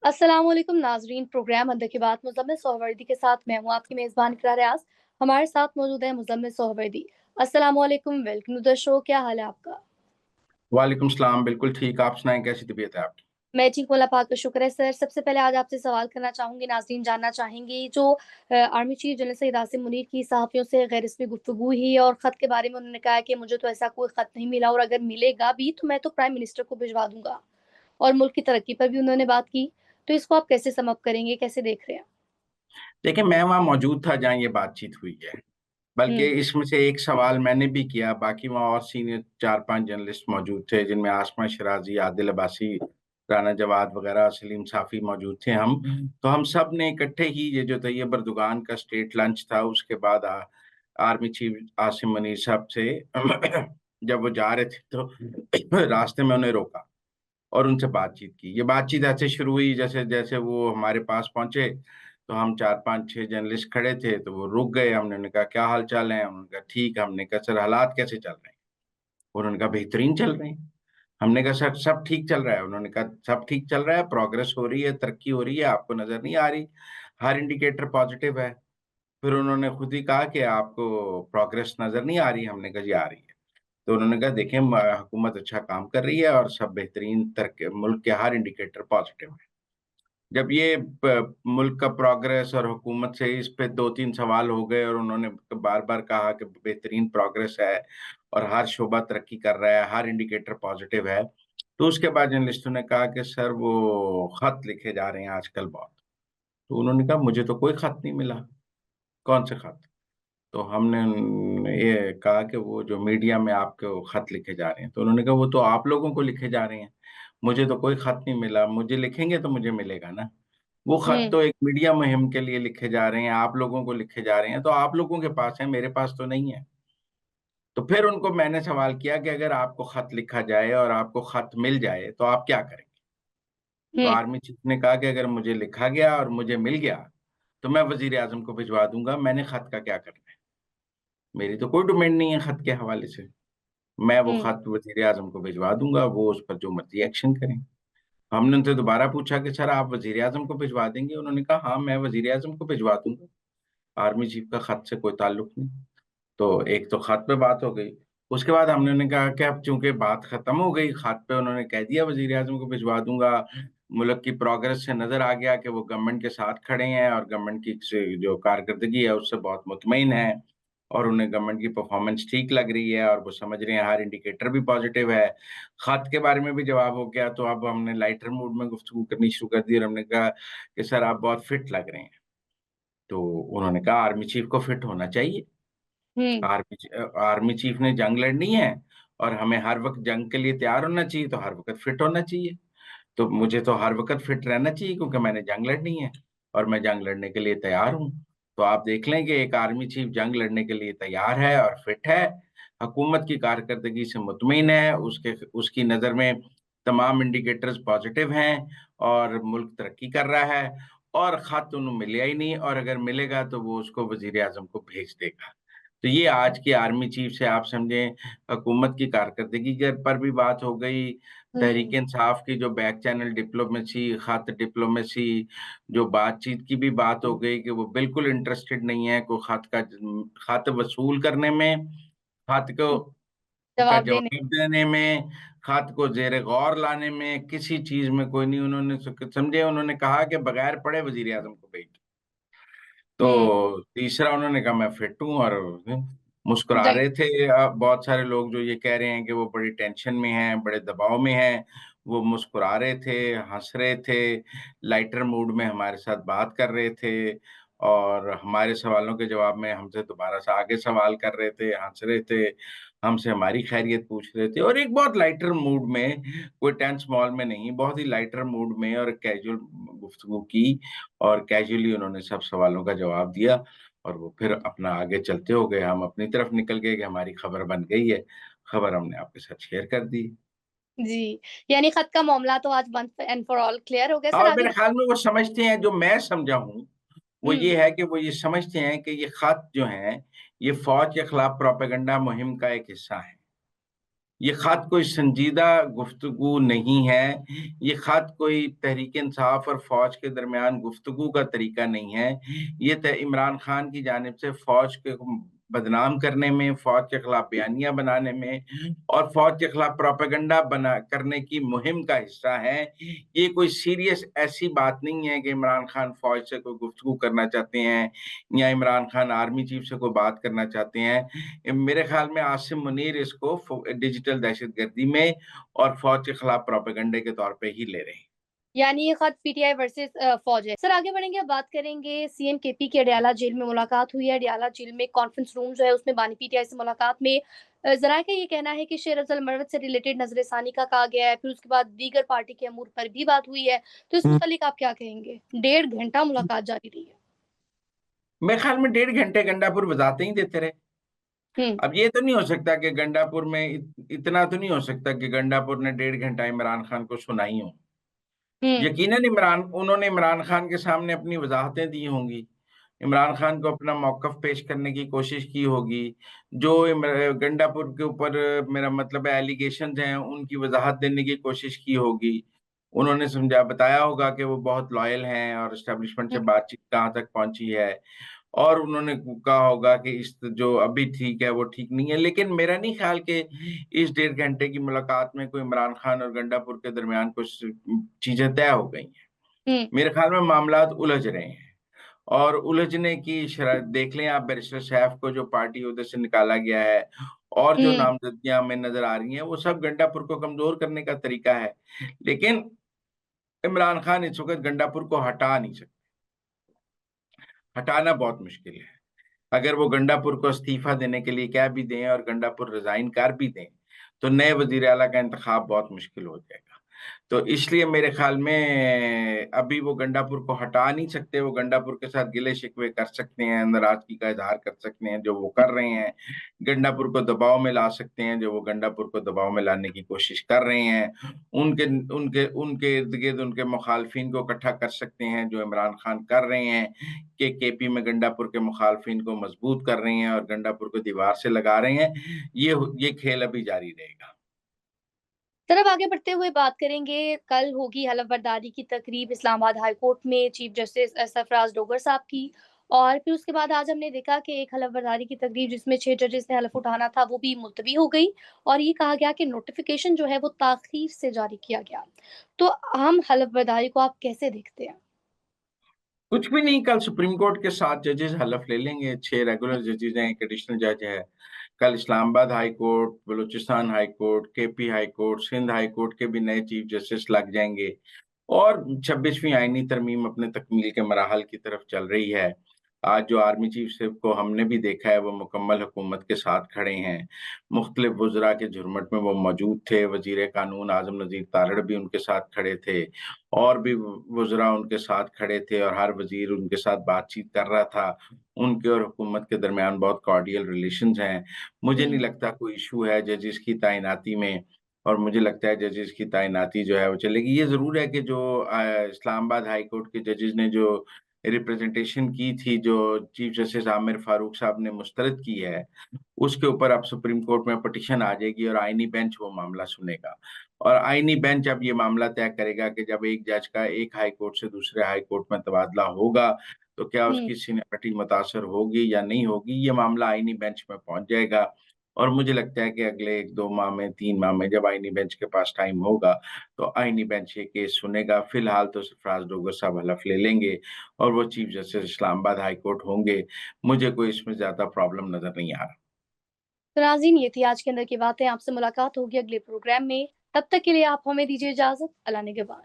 अस्सलामुअलैकुम नाज़रीन, प्रोग्राम अंदर की बात मुज़म्मिल सोहवर्दी के साथ मैं हूँ आपकी मेज़बान इक़रार अयाज़। हमारे साथ मौजूद है मुज़म्मिल सोहवर्दी। अस्सलामुअलैकुम, वेलकम टू द शो। क्या हाल है आपका? वालेकुम सलाम, बिल्कुल ठीक। आप सुनाएँ कैसी तबीयत है आपकी? मैं ठीक हूँ, अल्लाह पाक का शुक्र है सर। सबसे पहले आज आपसे सवाल करना चाहूँगी, नाज़रीन जानना चाहेंगे जो army chief general Saeed Asim Munir की सहाफ़ियों से गैर रस्मी गुफ्तगू हुई और ख़त के बारे में उन्होंने कहा है कि मुझे तो ऐसा कोई ख़त नहीं मिला और अगर मिलेगा भी तो मैं तो प्राइम मिनिस्टर को भिजवा दूँगा। और मुल्क की तरक्की पर भी उन्होंने बात की। तो इसको आप कैसे सम अप करेंगे? कैसे देख रहे हैं? देखिए, मैं वहाँ मौजूद था जहाँ ये बातचीत हुई है। बल्कि हुँ, इसमें से एक सवाल मैंने भी किया, बाकी वहाँ और सीनियर 4-5 जर्नलिस्ट मौजूद थे, जिनमें आसमा शिराज़ी, आदिल अब्बासी, राना जवाद वगैरह, सलीम साफ़ी मौजूद थे हम। तो हम सब ने इकट्ठे ही ये जो तैयब अर्दोग़ान का स्टेट लंच था, उसके बाद आर्मी चीफ़ आसिम मुनीर साहब से जब वो जा रहे थे, तो रास्ते में उन्हें रोका और उनसे बातचीत की। ये बातचीत ऐसे शुरू हुई जैसे जैसे वो हमारे पास पहुँचे, तो हम 4-5-6 जर्नलिस्ट खड़े थे, तो वो रुक गए। हमने उन्हें कहा, "क्या हाल-चाल है?" उन्होंने कहा, "ठीक है।" हमने कहा, "सर, हालात कैसे चल रहे हैं?" उन्होंने कहा, "बेहतरीन चल रहे हैं।" हमने कहा, "सर, सब ठीक चल रहा है?" उन्होंने कहा, "सब ठीक चल रहा है, प्रोग्रेस हो रही है, तरक्की हो रही है, आपको नज़र नहीं आ रही? हर इंडिकेटर पॉज़िटिव है।" फिर उन्होंने खुद ही कहा कि, "आपको प्रोग्रेस नज़र नहीं आ रही?" हमने कहा, "जी, आ रही है।" तो उन्होंने कहा, "देखिए, हुकूमत अच्छा काम कर रही है और सब बेहतरीन मुल्क के हर इंडिकेटर पॉज़िटिव है।" जब ये प मुल्क का प्रोग्रेस और हुकूमत से इस पे 2-3 सवाल हो गए और उन्होंने बार-बार कहा कि बेहतरीन प्रोग्रेस है और हर शोबा तरक्की कर रहा है, हर इंडिकेटर पॉज़िटिव है। तो उसके बाद जर्नलिस्टों ने कहा कि सर वो खत लिखे जा रहे हैं आजकल बहुत। तो उन्होंने कहा मुझे तो कोई खत नहीं मिला। कौन से खत? तो हमने ये कहा कि वो जो मीडिया में आपको खत लिखे जा रहे हैं। तो उन्होंने कहा वो तो आप लोगों को लिखे जा रहे हैं। मुझे तो कोई खत नहीं मिला। मुझे लिखेंगे तो मुझे मिलेगा ना। वो खत हुँ, तो एक मीडिया मुहिम के लिए लिखे जा रहे हैं, आप लोगों को लिखे जा रहे हैं, तो आप लोगों के पास है, मेरे पास तो नहीं है। तो फिर उनको मैंने सवाल किया कि अगर आपको खत लिखा जाए और आपको खत मिल जाए, तो आप क्या करेंगे? तो हुँ, आर्मी चीफ ने कहा कि अगर मुझे लिखा गया और मुझे मिल गया, तो मैं वज़ीर-ए-आज़म को भिजवा दूँगा, मैंने खत का क्या करना है? मेरी तो कोई डोमेन नहीं है खत के हवाले से। मैं वो हुँ, खत वज़ीर-ए-आज़म को भिजवा दूँगा, वो उस पर जो मर्ज़ी एक्शन करें। हमने उनसे दोबारा पूछा कि सर आप वज़ीर-ए-आज़म को भिजवा देंगे? उन्होंने कहा हाँ, मैं वज़ीर-ए-आज़म को भिजवा दूँगा। आर्मी चीफ का खत से कोई ताल्लुक नहीं। तो एक तो खत पे बात हो गई। उसके बाद हमने उन्हें कहा कि अब चूँकि बात खत्म हो गई, खत पे उन्होंने कह दिया वज़ीर-ए-आज़म को भिजवा दूँगा। मुल्क की प्रोग्रेस से नज़र आ गया कि वो गवर्नमेंट के साथ खड़े हैं और गवर्नमेंट की से जो कारकर्दगी है उससे बहुत मुतमईन हैं और उन्हें गवर्नमेंट की परफ़ॉर्मेंस ठीक लग रही है और वो समझ रहे हैं हर इंडिकेटर भी पॉज़िटिव है। खत के बारे में भी जवाब हो गया तो अब हमने लाइटर मूड में गुफ्तगू करनी शुरू कर दी और हमने कहा कि सर आप बहुत फिट लग रहे हैं। तो उन्होंने कहा आर्मी चीफ को फिट होना चाहिए। हुँ, आर्मी चीफ ने जंग लड़नी है और हमें हर वक़्त जंग के लिए तैयार होना चाहिए, तो हर वक़्त फिट होना चाहिए। तो मुझे तो हर वक़्त फिट रहना चाहिए क्योंकि मैंने जंग लड़नी है और मैं जंग लड़ने के लिए तैयार हूँ। तो आप देख लें कि एक आर्मी चीफ जंग लड़ने के लिए तैयार है और फिट है, हुकूमत की कारकर्दगी से मुतमईन है, उसकी नज़र में तमाम इंडिकेटर्स पॉज़िटिव हैं और मुल्क तरक्की कर रहा है और ख़त उन्हें मिला ही नहीं और अगर मिलेगा तो वो उसको वज़ीर-ए-आज़म को भेज देगा। तो ये आज की आर्मी चीफ से आप समझें हुकूमत की कारकर्दगी के पर भी बात हो गई, हुँ, तहरीक-ए-इंसाफ की जो बैक चैनल डिप्लोमेसी, खत डिप्लोमेसी, जो बातचीत की भी बात हो गई कि वो बिल्कुल इंटरेस्टेड नहीं है कोई खत वसूल करने में, खत को का जवाब देने जवाब देने में, खत को ज़ेर-ए-गौर लाने में, किसी चीज़ में कोई नहीं उन्होंने समझे उन्होंने कहा कि बगैर पढ़े वज़ीर-ए-आज़म को भेज दो। हुँ, तो तीसरा उन्होंने कहा मैं फिट हूँ और मुस्कुरा जंग रहे थे बहुत सारे लोग जो ये कह रहे हैं कि वो बड़ी टेंशन में हैं, बड़े दबाव में हैं, वो मुस्कुरा रहे थे, हँस रहे थे, लाइटर मूड में हमारे साथ बात कर रहे थे और हमारे सवालों के जवाब में हमसे दोबारा से आगे सवाल कर रहे थे, हँस रहे थे, हमसे हमारी खैरियत पूछ रहे थे और एक बहुत लाइटर मूड में, कोई टेंस माहौल में नहीं, बहुत ही लाइटर मूड में और कैजुअल गुफ्तगू की और कैजुअली उन्होंने सब सवालों का जवाब दिया और वो फिर अपना आगे चलते हो गए, हम अपनी तरफ निकल गए कि हमारी खबर बन गई है। खबर हमने आपके साथ शेयर कर दी। जी, यानी ख़त का मामला तो आज once and for all clear हो गया। सर और आगे मेरे ख़्याल में वो समझते हैं जो मैं समझा हूँ, वो हुँ, ये है कि वो ये समझते हैं कि ये खत जो हैं, ये फ़ौज के खिलाफ प्रोपेगेंडा मुहिम का एक हिस्सा है। ये ख़त कोई संजीदा गुफ्तगू नहीं है, ये ख़त कोई तहरीक-ए-इंसाफ और फ़ौज के दरमियान गुफ्तगू का तरीका नहीं है। ये त इमरान खान की जानिब से फ़ौज के बदनाम करने में, फ़ौज के खिलाफ बयानियाँ बनाने में और फ़ौज के खिलाफ प्रोपेगेंडा बना करने की मुहिम का हिस्सा है। ये कोई सीरियस ऐसी बात नहीं है कि इमरान खान फ़ौज से कोई गुफ्तगू करना चाहते हैं या इमरान खान आर्मी चीफ से कोई बात करना चाहते हैं। मेरे ख़्याल में आसिम मुनीर इसको डिजिटल दहशतगर्दी में और फ़ौज के खिलाफ प्रोपेगेंडे के तौर पे ही ले रहे हैं। यानी ये खत पीटीआई वर्सेस फ़ौज है। सर आगे बढ़ेंगे, अब बात करेंगे सीएम केपी की अडयाला जेल में मुलाकात हुई है। अडयाला जेल में कॉन्फ्रेंस रूम जो है उसमें बानी पीटीआई से मुलाकात में ज़राए का ये कहना है कि शेर अफ़ज़ल मरवत से रिलेटेड नज़र-ए-फ़ानी का कहा गया है। फिर उसके बाद दीगर पार्टी के अमूर पर भी बात हुई है। तो इस मुतालिक आप क्या कहेंगे? 1.5 घंटा मुलाकात जारी रही है। मेरे ख़्याल में 1.5 घंटे गंडापुर वज़ाहतें ही देते रहे। हुँ, अब ये तो नहीं हो सकता कि गंडापुर में इतना तो नहीं हो सकता कि गंडापुर ने 1.5 घंटा इमरान खान को सुनाई हो। हुँ, यकीनन उन्होंने इमरान खान के सामने अपनी वज़ाहतें दी होंगी। इमरान खान को अपना मौक़िफ़ पेश करने की कोशिश की होगी। जो गंडापुर के ऊपर मेरा मतलब है एलिगेशंस हैं, उनकी वज़ाहत देने की कोशिश की होगी। उन्होंने बताया होगा कि वो बहुत लॉयल हैं और एस्टेब्लिशमेंट हुँ, से बातचीत कहाँ तक पहुँची है। और उन्होंने कहा होगा कि इस जो अभी ठीक है, वो ठीक नहीं है। लेकिन मेरा नहीं ख़्याल कि इस 1.5 घंटे की मुलाकात में कोई इमरान खान और गंडापुर के दरमियान कुछ चीज़ें तय हो गई हैं। हुँ, मेरे ख़्याल में मामलात उलझ रहे हैं और उलझने की शरारत देख लें आप बैरिस्टर सैफ को जो पार्टी ओहदे से निकाला गया है और जो हुँ, नामज़दगियाँ हमें नज़र आ रही हैं, वो सब गंडापुर को कमज़ोर करने का तरीका है। लेकिन इमरान खान इस वक़्त गंडापुर को हटा नहीं सकते, हटाना बहुत मुश्किल है। अगर वो गंडापुर को इस्तीफ़ा देने के लिए कह भी दें और गंडापुर रिज़ाइन कर भी दें, तो नए वज़ीर आला का इंतख़ाब बहुत मुश्किल हो जाएगा। तो इसलिए मेरे ख़्याल में अभी वो गंडापुर को हटा नहीं सकते, वो गंडापुर के साथ गिले-शिकवे कर सकते हैं, नाराज़गी का इज़हार कर सकते हैं, जो वो कर रहे हैं। गंडापुर को दबाव में ला सकते हैं, जो वो गंडापुर को दबाव में लाने की कोशिश कर रहे हैं। उनके उनके उनके इर्द-गिर्द उनके मुख़ालिफ़िन को इकट्ठा कर सकते हैं, जो इमरान खान कर रहे हैं कि केपी में गंडापुर के मुख़ालिफ़िन को मज़बूत कर रहे हैं और गंडापुर को दीवार से लगा रहे हैं। ये खेल अभी जारी रहेगा। सर अब आगे बढ़ते हुए बात करेंगे, कल होगी हलफ़बरदारी की तकरीब इस्लामाबाद हाई कोर्ट में चीफ जस्टिस सरफराज डोगर साहब की। और फिर उसके बाद आज हमने देखा कि एक हलफ़बरदारी की तकरीब जिसमें 6 जजेस ने हलफ़ उठाना था, वो भी मुलतवी हो गई और ये कहा गया कि नोटिफ़िकेशन जो है वो ताख़ीर से जारी किया गया। तो आम हलफ़बरदारी को आप कैसे देखते हैं? कुछ भी नहीं, कल सुप्रीम कोर्ट के 7 जजेस हलफ़ ले लेंगे, 6 रेगुलर जजेस हैं, एक एडिशनल जज है। कल Islamabad high court, Balochistan high court, KP high court, Sindh high court के भी नए चीफ जस्टिस लग जाएँगे और 26वीं आईनी तरमीम अपने तकमील के मराहल की तरफ चल रही है। आज जो आर्मी चीफ साहब को हमने भी देखा है, वो मुकम्मल हुकूमत के साथ खड़े हैं। मुख्तलिफ वज़रा के झुरमुट में वो मौजूद थे, वज़ीर कानून आज़म नज़ीर तारड़ भी उनके साथ खड़े थे और भी वज़रा उनके साथ खड़े थे और हर वज़ीर उनके साथ बातचीत कर रहा था। उनके और हुकूमत के दरमियान बहुत कॉर्डियल रिलेशंस हैं। मुझे नहीं हुँ, लगता कोई इश्यू है जजेस की तैनाती में और मुझे लगता है जजेस की तैनाती जो है वो चलेगी। ये ज़रूर है कि जो इस्लामाबाद हाई कोर्ट के जजेस ने जो रिप्रेज़ेंटेशन की थी, जो चीफ जस्टिस आमिर फ़ारूक साहब ने मुस्तरद की है, उसके ऊपर अब सुप्रीम कोर्ट में पिटीशन आ जाएगी और आईनी बेंच वो मामला सुनेगा। और आईनी बेंच अब ये मामला तय करेगा कि जब एक जज का एक हाई कोर्ट से दूसरे हाई कोर्ट में तबादला होगा, तो क्या हुँ। उसकी सीनियरिटी मुतासर होगी या नहीं होगी, ये मामला आईनी बेंच में पहुँच जाएगा। और मुझे लगता है कि अगले 1-2 माह में, 3 माह में जब आईनी बेंच के पास टाइम होगा, तो आईनी बेंच ये केस सुनेगा। फिलहाल तो सरफराज डोगर साहब हलफ ले लेंगे और वो chief justice Islamabad high court होंगे। मुझे कोई इसमें ज़्यादा प्रॉब्लम नज़र नहीं आ रहा। तो नाज़रीन ये थी आज के अंदर की बातें, आपसे मुलाकात होगी अगले प्रोग्राम में। तब तक के लिए आप हमें दीजिए इजाज़त। अल्लाह निगहबान।